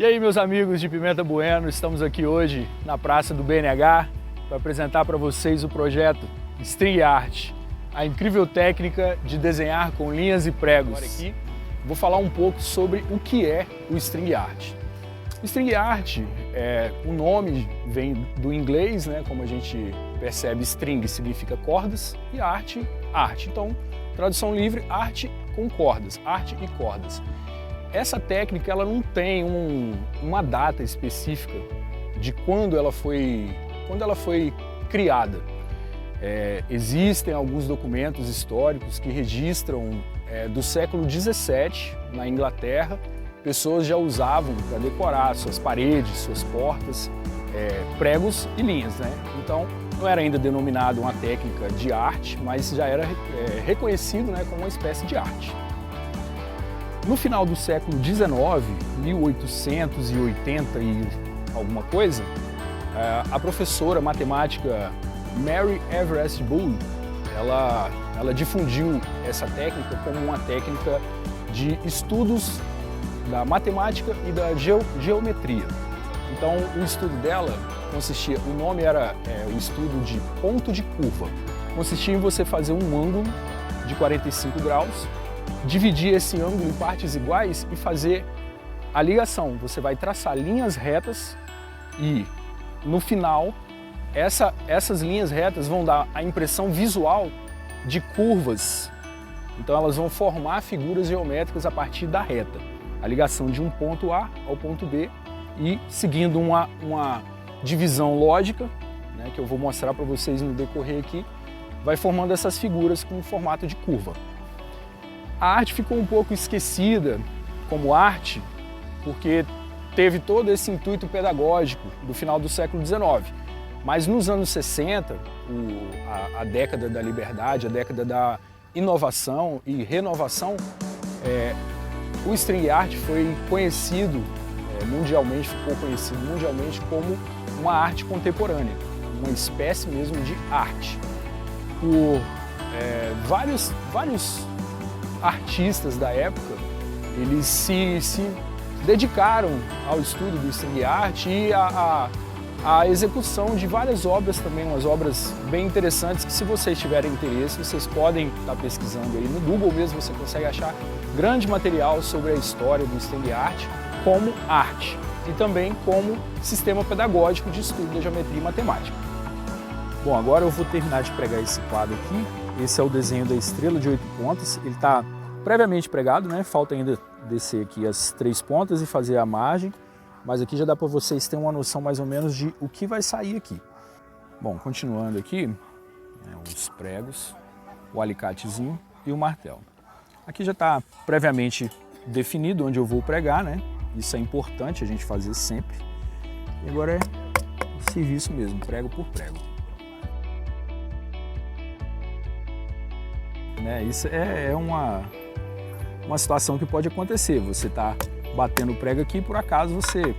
aí, meus amigos de Pimenta Bueno, estamos aqui hoje na Praça do BNH para apresentar para vocês o projeto String Art, a incrível técnica de desenhar com linhas e pregos. Aqui vou falar um pouco sobre o que é o String Art. O String Art, o nome vem do inglês, né? Como a gente percebe, string significa cordas e arte, arte. Então, tradução livre, arte com cordas, arte e cordas. Essa técnica ela não tem uma data específica de quando ela foi criada. Existem alguns documentos históricos que registram do século XVII, na Inglaterra, pessoas já usavam para decorar suas paredes, suas portas, pregos e linhas, né? Então, não era ainda denominado uma técnica de arte, mas já era reconhecido, né, como uma espécie de arte. No final do século XIX, 1880 e alguma coisa, a professora matemática Mary Everest Bull, ela difundiu essa técnica como uma técnica de estudos da matemática e da geometria. Então, o estudo dela consistia, o nome era o estudo de ponto de curva. Consistia em você fazer um ângulo de 45 graus, dividir esse ângulo em partes iguais e fazer a ligação. Você vai traçar linhas retas e, no final, essas linhas retas vão dar a impressão visual de curvas. Então, elas vão formar figuras geométricas a partir da reta. A ligação de um ponto A ao ponto B e seguindo uma divisão lógica, né, que eu vou mostrar para vocês no decorrer aqui, vai formando essas figuras com formato de curva. A arte ficou um pouco esquecida como arte porque teve todo esse intuito pedagógico do final do século XIX. Mas nos anos 60, a década da liberdade, a década da inovação e renovação, o String Art foi conhecido mundialmente, ficou conhecido mundialmente como uma arte contemporânea, uma espécie mesmo de arte. Por vários artistas da época, eles se dedicaram ao estudo do String Art e a execução de várias obras também, umas obras bem interessantes que, se vocês tiverem interesse, vocês podem estar pesquisando aí no Google mesmo, você consegue achar grande material sobre a história do String Art como arte e também como sistema pedagógico de estudo da geometria e matemática. Bom, agora eu vou terminar de pregar esse quadro aqui. Esse é o desenho da estrela de 8 pontas. Ele está previamente pregado, né? Falta ainda descer aqui as 3 pontas e fazer a margem. Mas aqui já dá para vocês terem uma noção mais ou menos de o que vai sair aqui. Bom, continuando aqui, os pregos, o alicatezinho e o martelo. Aqui já está previamente definido onde eu vou pregar, né? Isso é importante a gente fazer sempre. E agora é o serviço mesmo, prego por prego. Isso é uma situação que pode acontecer. Você está batendo o prego aqui, por acaso você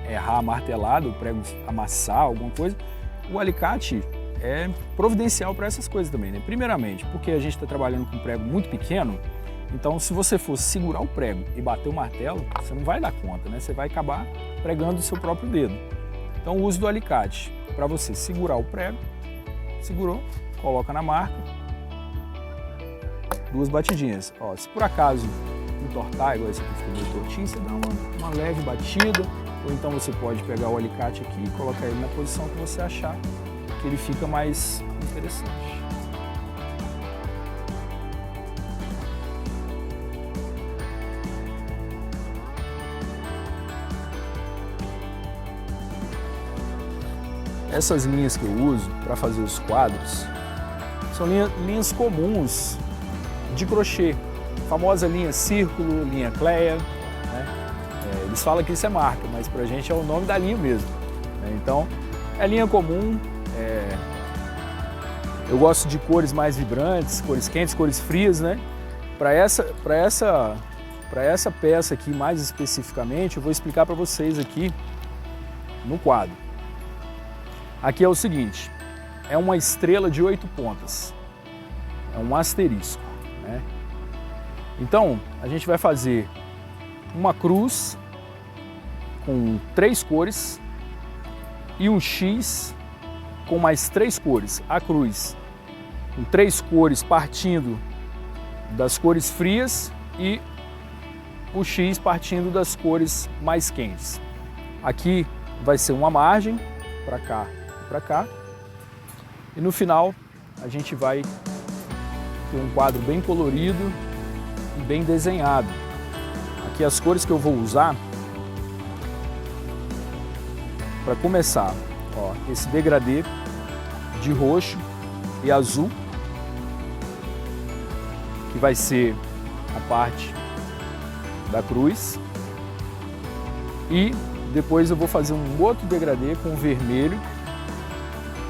errar a martelada, o prego amassar, alguma coisa. O alicate é providencial para essas coisas também, né? Primeiramente, porque a gente está trabalhando com um prego muito pequeno, então se você for segurar o prego e bater o martelo, você não vai dar conta, né? Você vai acabar pregando o seu próprio dedo. Então o uso do alicate para você segurar o prego, segurou, coloca na marca, 2 batidinhas. Ó, se por acaso entortar, igual esse aqui ficou meio tortinho, você dá uma leve batida, ou então você pode pegar o alicate aqui e colocar ele na posição que você achar que ele fica mais interessante. Essas linhas que eu uso para fazer os quadros são linhas comuns de crochê, a famosa linha círculo, linha Cleia, né? Eles falam que isso é marca, mas pra gente é o nome da linha mesmo, né? Então, é linha comum, eu gosto de cores mais vibrantes, cores quentes, cores frias, né? Para essa peça aqui, mais especificamente, eu vou explicar para vocês aqui no quadro. Aqui é o seguinte, é uma estrela de 8 pontas, é um asterisco, né? Então, a gente vai fazer uma cruz com 3 cores e um X com mais 3 cores, a cruz, com 3 cores partindo das cores frias e o X partindo das cores mais quentes. Aqui vai ser uma margem para cá e para cá, e no final a gente vai ter um quadro bem colorido e bem desenhado. Aqui as cores que eu vou usar para começar, ó, esse degradê de roxo e azul, que vai ser a parte da cruz, e depois eu vou fazer um outro degradê com vermelho,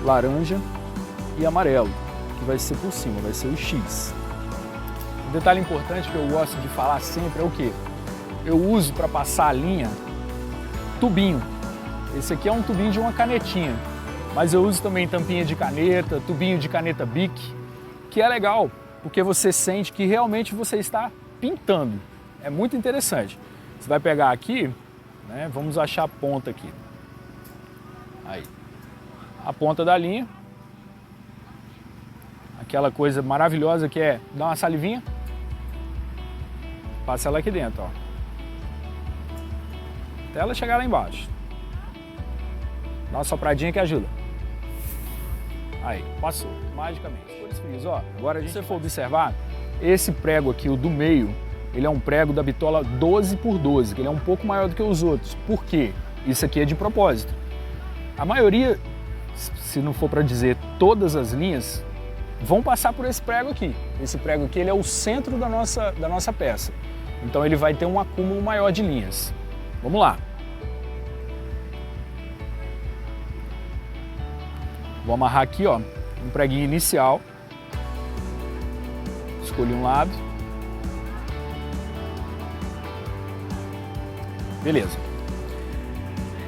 laranja e amarelo, que vai ser por cima, vai ser o X. Um detalhe importante que eu gosto de falar sempre é o que? Eu uso para passar a linha tubinho. Esse aqui é um tubinho de uma canetinha, mas eu uso também tampinha de caneta, tubinho de caneta Bic, que é legal, porque você sente que realmente você está pintando. É muito interessante. Você vai pegar aqui, né, vamos achar a ponta aqui. Aí, a ponta da linha. Aquela coisa maravilhosa que é dar uma salivinha. Passa ela aqui dentro, ó. Até ela chegar lá embaixo. Dá uma sopradinha que ajuda. Aí, passou, magicamente. Cores frias, ó. Agora, se você for observar, esse prego aqui, o do meio, ele é um prego da bitola 12x12, que ele é um pouco maior do que os outros. Por quê? Isso aqui é de propósito. A maioria, se não for para dizer todas as linhas, vão passar por esse prego aqui. Esse prego aqui, ele é o centro da nossa peça. Então ele vai ter um acúmulo maior de linhas. Vamos lá. Vou amarrar aqui, ó, um preguinho inicial. Escolhi um lado. Beleza.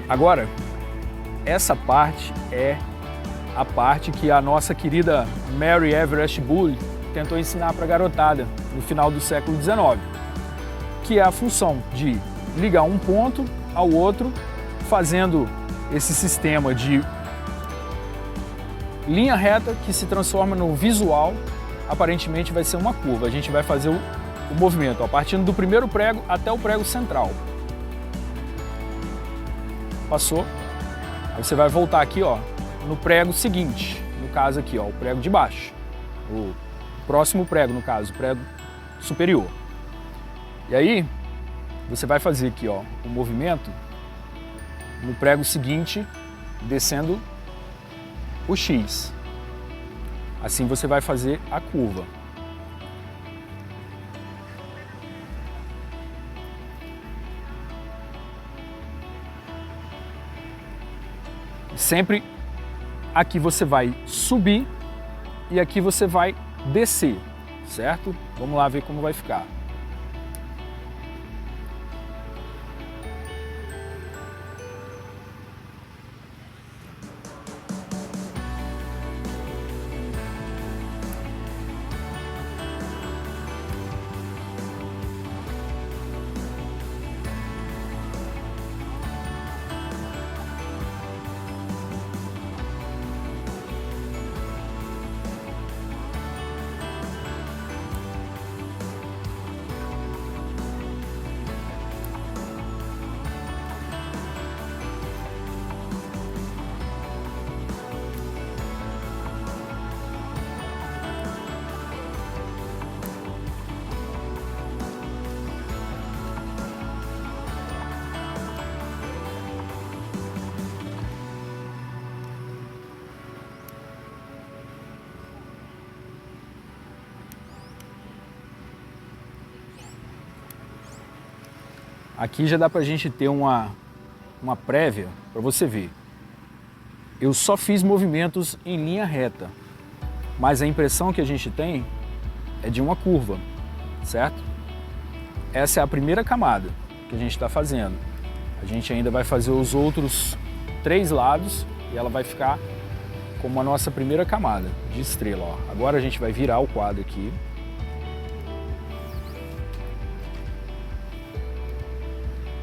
Agora, essa parte é a parte que a nossa querida Mary Everest Bull tentou ensinar para a garotada no final do século XIX, que é a função de ligar um ponto ao outro, fazendo esse sistema de linha reta que se transforma no visual, aparentemente vai ser uma curva. A gente vai fazer o movimento, ó, partindo do primeiro prego até o prego central. Passou. Aí você vai voltar aqui, ó, no prego seguinte, no caso aqui, ó, o prego de baixo. O próximo prego, no caso, o prego superior. E aí, você vai fazer aqui, ó, o movimento no prego seguinte, descendo o X. Assim você vai fazer a curva. Sempre aqui você vai subir e aqui você vai descer, certo? Vamos lá ver como vai ficar. Aqui já dá pra gente ter uma prévia para você ver. Eu só fiz movimentos em linha reta, mas a impressão que a gente tem é de uma curva, certo? Essa é a primeira camada que a gente está fazendo. A gente ainda vai fazer os outros 3 lados e ela vai ficar como a nossa primeira camada de estrela, ó. Agora a gente vai virar o quadro aqui.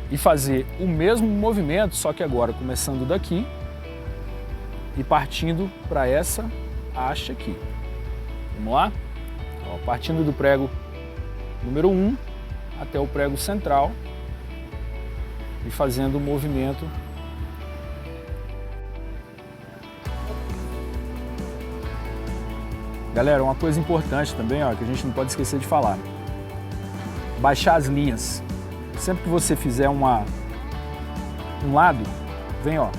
e fazer o mesmo movimento, só que agora começando daqui e partindo para essa haste aqui. Vamos lá? Ó, partindo do prego número 1 até o prego central e fazendo o movimento Galera, uma coisa importante também, ó, que a gente não pode esquecer de falar. Baixar as linhas. Sempre que você fizer um lado, vem, ó,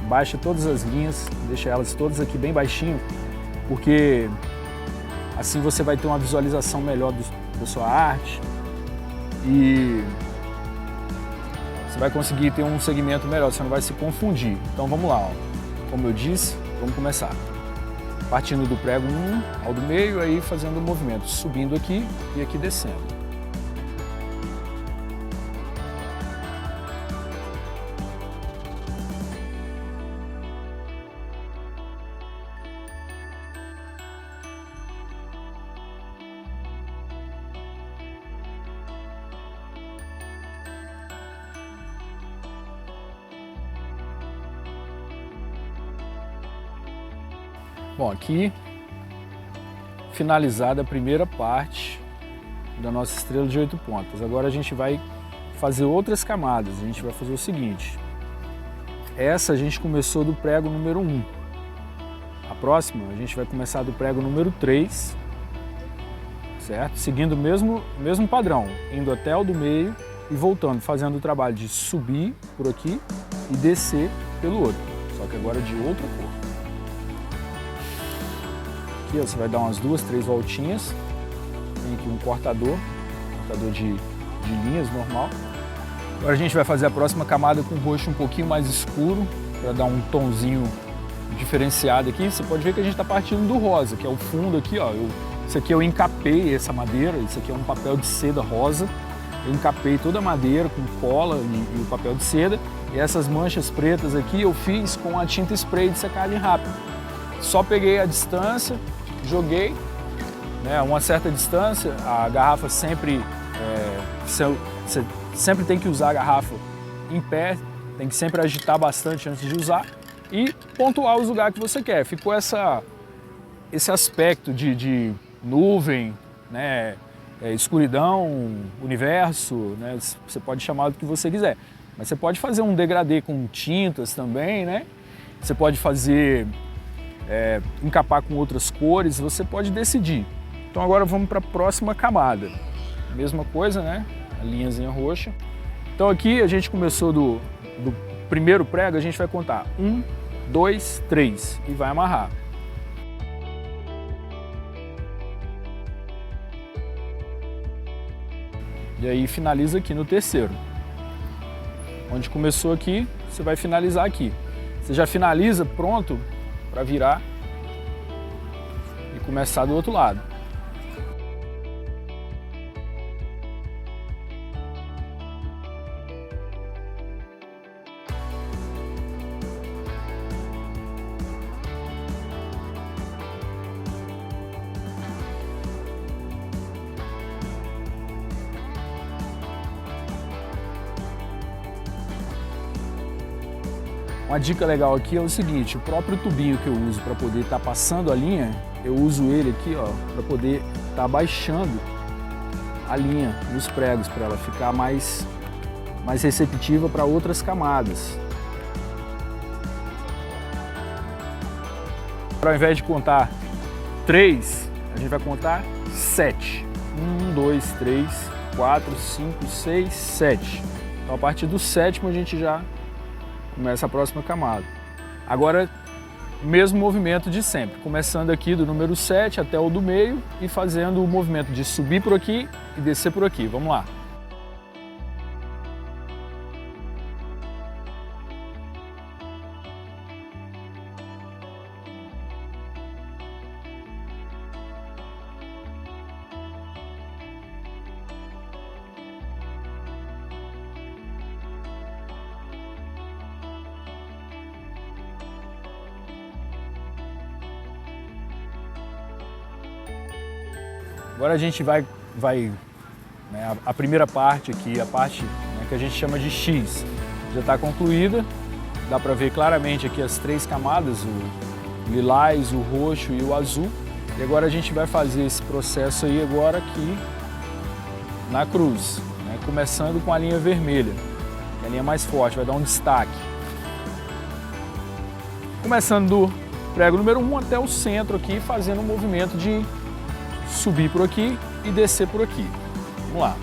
baixa todas as linhas, deixa elas todas aqui bem baixinho, porque assim você vai ter uma visualização melhor da sua arte e você vai conseguir ter um segmento melhor, você não vai se confundir. Então vamos lá, ó. Como eu disse, vamos começar. Partindo do prego 1 ao do meio, aí fazendo o movimento, subindo aqui e aqui descendo. Bom, aqui finalizada a primeira parte da nossa estrela de 8 pontas. Agora a gente vai fazer outras camadas. A gente vai fazer o seguinte. Essa a gente começou do prego número 1. A próxima a gente vai começar do prego número 3, certo? Seguindo o mesmo padrão, indo até o do meio e voltando, fazendo o trabalho de subir por aqui e descer pelo outro, só que agora de outra cor. Aqui ó, você vai dar umas 2, 3 voltinhas. Tem aqui um cortador de linhas normal. Agora a gente vai fazer a próxima camada com o roxo um pouquinho mais escuro, para dar um tonzinho diferenciado aqui. Você pode ver que a gente está partindo do rosa, que é o fundo aqui, ó. Isso aqui eu encapei essa madeira, isso aqui é um papel de seda rosa. Eu encapei toda a madeira com cola e o papel de seda. E essas manchas pretas aqui eu fiz com a tinta spray de secagem rápida. Só peguei a distância, joguei, né, a uma certa distância, a garrafa sempre, você sempre tem que usar a garrafa em pé, tem que sempre agitar bastante antes de usar e pontuar os lugares que você quer. Ficou esse aspecto de nuvem, né, escuridão, universo, né, você pode chamar do que você quiser. Mas você pode fazer um degradê com tintas também, né? Você pode fazer... encapar com outras cores, você pode decidir. Então agora vamos para a próxima camada. Mesma coisa, né? A linhazinha roxa. Então aqui a gente começou do primeiro prego, a gente vai contar 1, 2, 3 e vai amarrar. E aí finaliza aqui no terceiro. Onde começou aqui, você vai finalizar aqui. Você já finaliza pronto para virar e começar do outro lado. Uma dica legal aqui é o seguinte, o próprio tubinho que eu uso para poder estar passando a linha, eu uso ele aqui, ó, para poder estar baixando a linha nos pregos, para ela ficar mais receptiva para outras camadas. Ao invés de contar 3, a gente vai contar 7. 1, 2, 3, 4, 5, 6, 7. Então a partir do sétimo a gente já começa a próxima camada. Agora, mesmo movimento de sempre, começando aqui do número 7 até o do meio e fazendo o movimento de subir por aqui e descer por aqui. Vamos lá. Agora a gente vai né, a primeira parte aqui, a parte né, que a gente chama de X. Já está concluída, dá para ver claramente aqui as 3 camadas, o lilás, o roxo e o azul. E agora a gente vai fazer esse processo aí agora aqui na cruz, né? Começando com a linha vermelha, que é a linha mais forte, vai dar um destaque. Começando do prego número 1 até o centro aqui, fazendo um movimento de subir por aqui e descer por aqui. Vamos lá.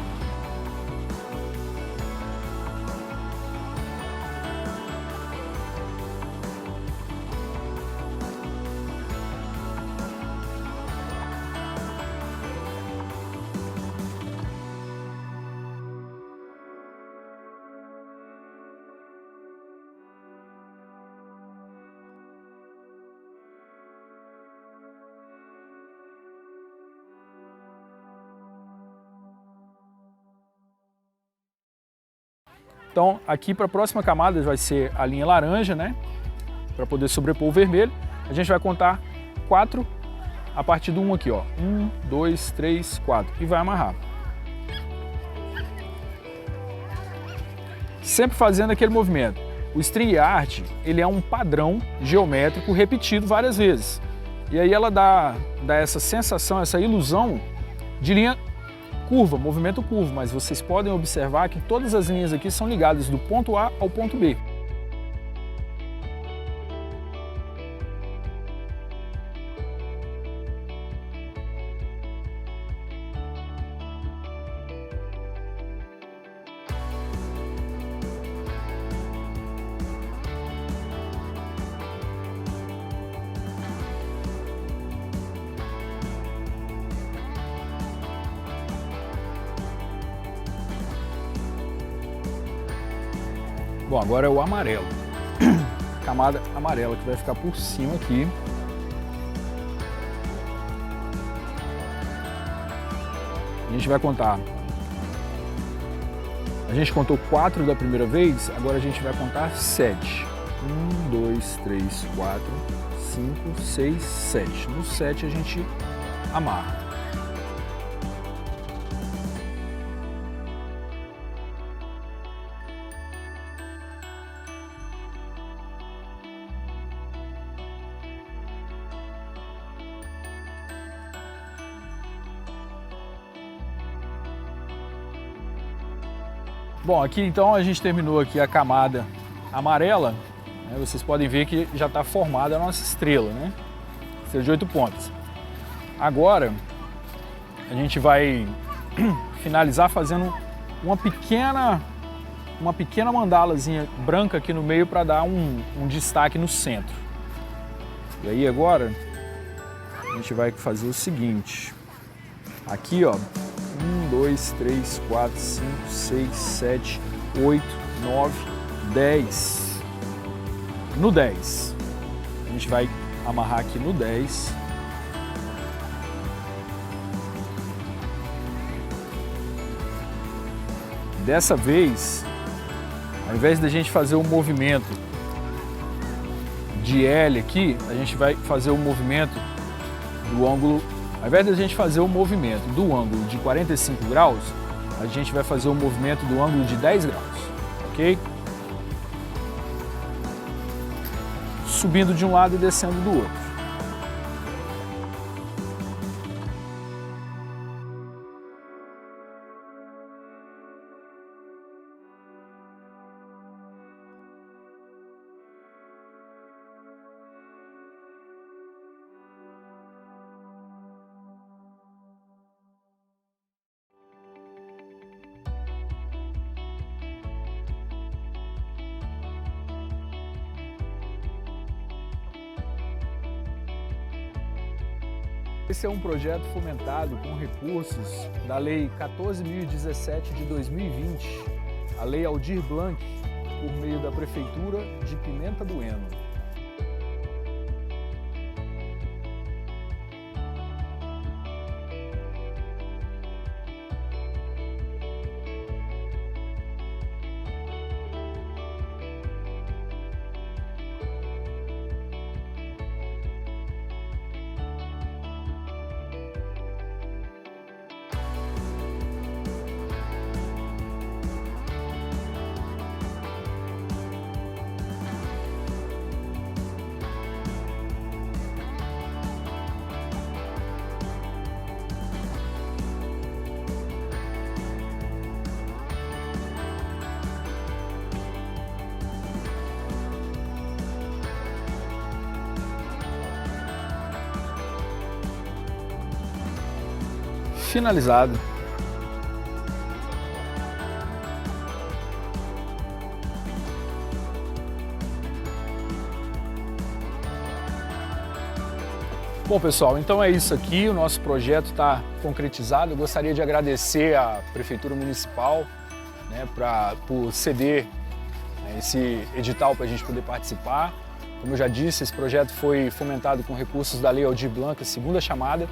Então, aqui para a próxima camada vai ser a linha laranja, né? Para poder sobrepor o vermelho. A gente vai contar 4 a partir do 1 aqui, ó. 1, 2, 3, 4. E vai amarrar. Sempre fazendo aquele movimento. O string art, ele é um padrão geométrico repetido várias vezes. E aí ela dá essa sensação, essa ilusão de linha curva, movimento curvo, mas vocês podem observar que todas as linhas aqui são ligadas do ponto A ao ponto B. Bom, agora é o amarelo, camada amarela que vai ficar por cima aqui. A gente vai contar. A gente contou 4 da primeira vez, agora a gente vai contar 7. 1, 2, 3, 4, 5, 6, 7. No 7 a gente amarra. Bom, aqui então a gente terminou aqui a camada amarela, né? Vocês podem ver que já está formada a nossa estrela, né? Estrela de 8 pontas. Agora a gente vai finalizar fazendo uma pequena mandalazinha branca aqui no meio para dar um destaque no centro. E aí agora a gente vai fazer o seguinte, aqui ó, 1, 2, 3, 4, 5, 6, 7, 8, 9, 10. No 10. A gente vai amarrar aqui no 10. Dessa vez, ao invés da gente fazer o movimento de L aqui, a gente vai fazer o movimento do ângulo. Ao invés da gente fazer o movimento do ângulo de 45 graus, a gente vai fazer o movimento do ângulo de 10 graus, ok? Subindo de um lado e descendo do outro. Esse é um projeto fomentado com recursos da Lei 14.017 de 2020, a Lei Aldir Blanc, por meio da Prefeitura de Pimenta Bueno. finalizado. Bom, pessoal, então é isso aqui, o nosso projeto está concretizado. Eu gostaria de agradecer à Prefeitura Municipal, né, por ceder, né, esse edital para a gente poder participar. Como eu já disse, esse projeto foi fomentado com recursos da Lei Aldir Blanc, segunda chamada,